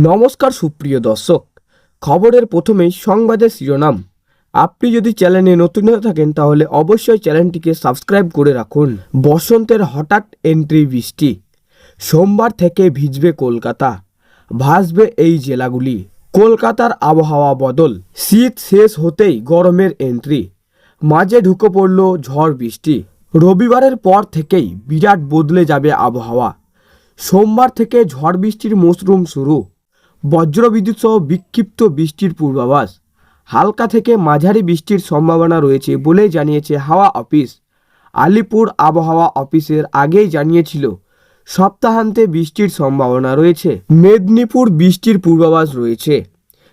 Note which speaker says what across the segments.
Speaker 1: নমস্কার সুপ্রিয় দর্শক, খবরের প্রথমেই সংবাদের শিরোনাম। আপনি যদি চ্যানেলে নতুন হয়ে থাকেন তাহলে অবশ্যই চ্যানেলটিকে সাবস্ক্রাইব করে রাখুন। বসন্তের হঠাৎ এন্ট্রি বৃষ্টি, সোমবার থেকে ভিজবে কলকাতা, ভাসবে এই জেলাগুলি। কলকাতার আবহাওয়া বদল, শীত শেষ হতেই গরমের এন্ট্রি, মাঝে ঢুকে পড়ল ঝড় বৃষ্টি। রবিবারের পর থেকেই বিরাট বদলে যাবে আবহাওয়া। সোমবার থেকে ঝড় বৃষ্টির মৌসুম শুরু, বজ্রবিদ্যুৎ সহ বিক্ষিপ্ত বৃষ্টির পূর্বাভাস। হালকা থেকে মাঝারি বৃষ্টির সম্ভাবনা রয়েছে বলে জানিয়েছে হাওয়া অফিস। আলিপুর আবহাওয়া অফিসের আগেই জানিয়েছিল সপ্তাহান্তে বৃষ্টির সম্ভাবনা রয়েছে। মেদিনীপুর বৃষ্টির পূর্বাভাস রয়েছে।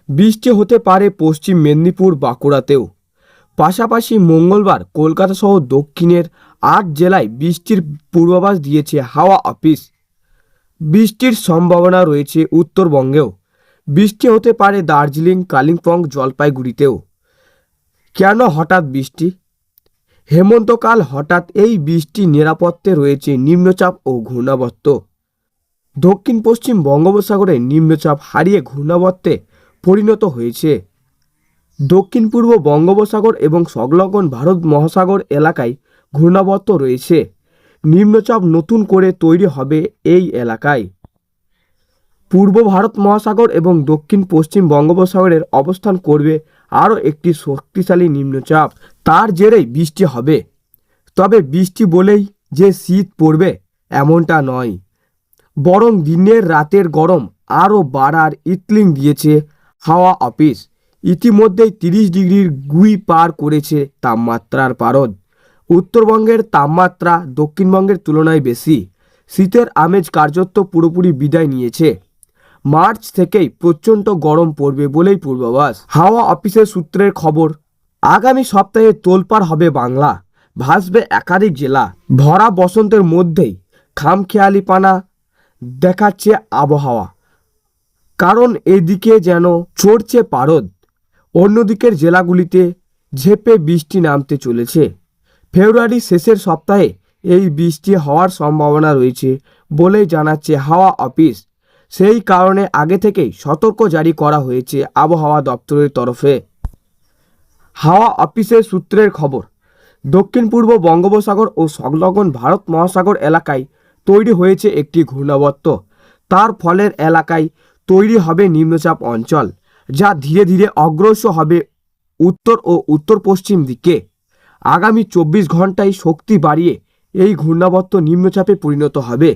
Speaker 1: বৃষ্টি হতে পারে পশ্চিম মেদিনীপুর, বাঁকুড়াতেও। পাশাপাশি মঙ্গলবার কলকাতা সহ দক্ষিণের 8 জেলায় বৃষ্টির পূর্বাভাস দিয়েছে হাওয়া অফিস। বৃষ্টির সম্ভাবনা রয়েছে উত্তরবঙ্গেও। বৃষ্টি হতে পারে দার্জিলিং, কালিম্পং, জলপাইগুড়িতেও। কেন হঠাৎ বৃষ্টি? হেমন্তকাল হঠাৎ এই বৃষ্টি নিরাপত্তে রয়েছে নিম্নচাপ ও ঘূর্ণাবর্ত। দক্ষিণ পশ্চিম বঙ্গোপসাগরে নিম্নচাপ হারিয়ে ঘূর্ণাবর্তে পরিণত হয়েছে। দক্ষিণ পূর্ব বঙ্গোপসাগর এবং সংলগ্ন ভারত মহাসাগর এলাকায় ঘূর্ণাবর্ত রয়েছে। নিম্নচাপ নতুন করে তৈরি হবে এই এলাকায়। পূর্ব ভারত মহাসাগর এবং দক্ষিণ পশ্চিম বঙ্গোপসাগরের অবস্থান করবে আরও একটি শক্তিশালী নিম্নচাপ। তার জেরেই বৃষ্টি হবে। তবে বৃষ্টি বলেই যে শীত পড়বে এমনটা নয়, বরং দিনের রাতের গরম আরও বাড়ার ইতলিং দিয়েছে হাওয়া অফিস। ইতিমধ্যেই 30 ডিগ্রির গুই পার করেছে তাপমাত্রার পারদ। উত্তরবঙ্গের তাপমাত্রা দক্ষিণবঙ্গের তুলনায় বেশি। শীতের আমেজ কার্যত পুরোপুরি বিদায় নিয়েছে। মার্চ থেকেই প্রচণ্ড গরম পড়বে বলেই পূর্বাভাস। হাওয়া অফিসের সূত্রের খবর, আগামী সপ্তাহে তোলপাড় হবে বাংলা, ভাসবে একাধিক জেলা। ভরা বসন্তের মধ্যেই খামখেয়ালিপানা দেখাচ্ছে আবহাওয়া। কারণ এদিকে যেন চড়ছে পারদ, অন্যদিকের জেলাগুলিতে ঝেঁপে বৃষ্টি নামতে চলেছে। ফেব্রুয়ারির শেষের সপ্তাহে এই বৃষ্টি হওয়ার সম্ভাবনা রয়েছে বলেই জানাচ্ছে হাওয়া অফিস। সেই কারণে আগে থেকেই সতর্ক জারি করা হয়েছে আবহাওয়া দপ্তরের তরফে। হাওয়া অফিসের সূত্রের খবর, দক্ষিণ পূর্ব বঙ্গোপসাগর ও সংলগ্ন ভারত মহাসাগর এলাকায় তৈরি হয়েছে একটি ঘূর্ণাবর্ত। তার ফলের এলাকায় তৈরি হবে নিম্নচাপ অঞ্চল, যা ধীরে ধীরে অগ্রসর হবে উত্তর ও উত্তর পশ্চিম দিকে। আগামী 24 ঘন্টায় শক্তি বাড়িয়ে এই ঘূর্ণাবর্ত নিম্নচাপে পরিণত হবে।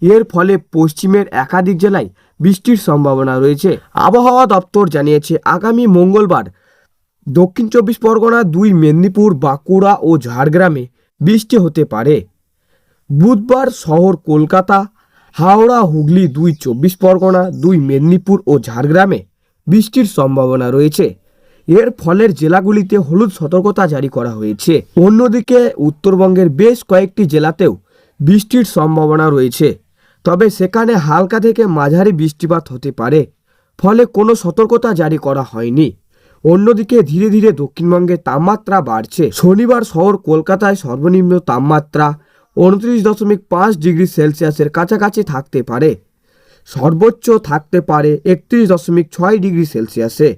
Speaker 1: এর ফলে পশ্চিমের একাধিক জেলায় বৃষ্টির সম্ভাবনা রয়েছে। আবহাওয়া দপ্তর জানিয়েছে আগামী মঙ্গলবার দক্ষিণ 24 পরগনা, 2 মেদিনীপুর, বাঁকুড়া ও ঝাড়গ্রামে বৃষ্টি হতে পারে। বুধবার শহর কলকাতা, হাওড়া, হুগলি, 2 24 পরগনা, 2 মেদিনীপুর ও ঝাড়গ্রামে বৃষ্টির সম্ভাবনা রয়েছে। এর ফলের জেলাগুলিতে হলুদ সতর্কতা জারি করা হয়েছে। অন্যদিকে উত্তরবঙ্গের বেশ কয়েকটি জেলাতেও বৃষ্টির সম্ভাবনা রয়েছে, তবে সেখানে হালকা থেকে মাঝারি বৃষ্টিপাত হতে পারে। ফলে কোনো সতর্কতা জারি করা হয়নি। অন্যদিকে ধীরে ধীরে দক্ষিণবঙ্গে তাপমাত্রা বাড়ছে। শনিবার শহর কলকাতায় সর্বনিম্ন তাপমাত্রা 29.5 ডিগ্রি সেলসিয়াসের কাছাকাছি থাকতে পারে। সর্বোচ্চ থাকতে পারে 31.6 ডিগ্রি সেলসিয়াসে।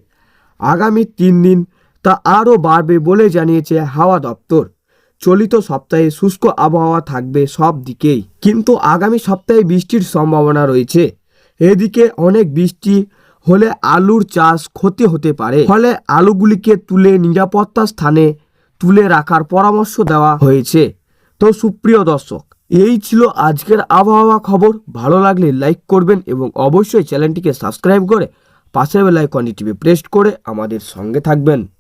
Speaker 1: আগামী 3 দিন তা আরও বাড়বে বলে জানিয়েছে হাওয়া দপ্তর। চলিত সপ্তাহে শুষ্ক আবহাওয়া থাকবে সব দিকেই, কিন্তু আগামী সপ্তাহে বৃষ্টির সম্ভাবনা রয়েছে। এদিকে অনেক বৃষ্টি হলে আলুর চাষ ক্ষতি হতে পারে। ফলে আলুগুলিকে তুলে নিরাপত্তা স্থানে তুলে রাখার পরামর্শ দেওয়া হয়েছে। তো সুপ্রিয় দর্শক, এই ছিল আজকের আবহাওয়া খবর। ভালো লাগলে লাইক করবেন এবং অবশ্যই চ্যানেলটিকে সাবস্ক্রাইব করে পাশের বেল আইকনটি টিপে প্রেস করে আমাদের সঙ্গে থাকবেন।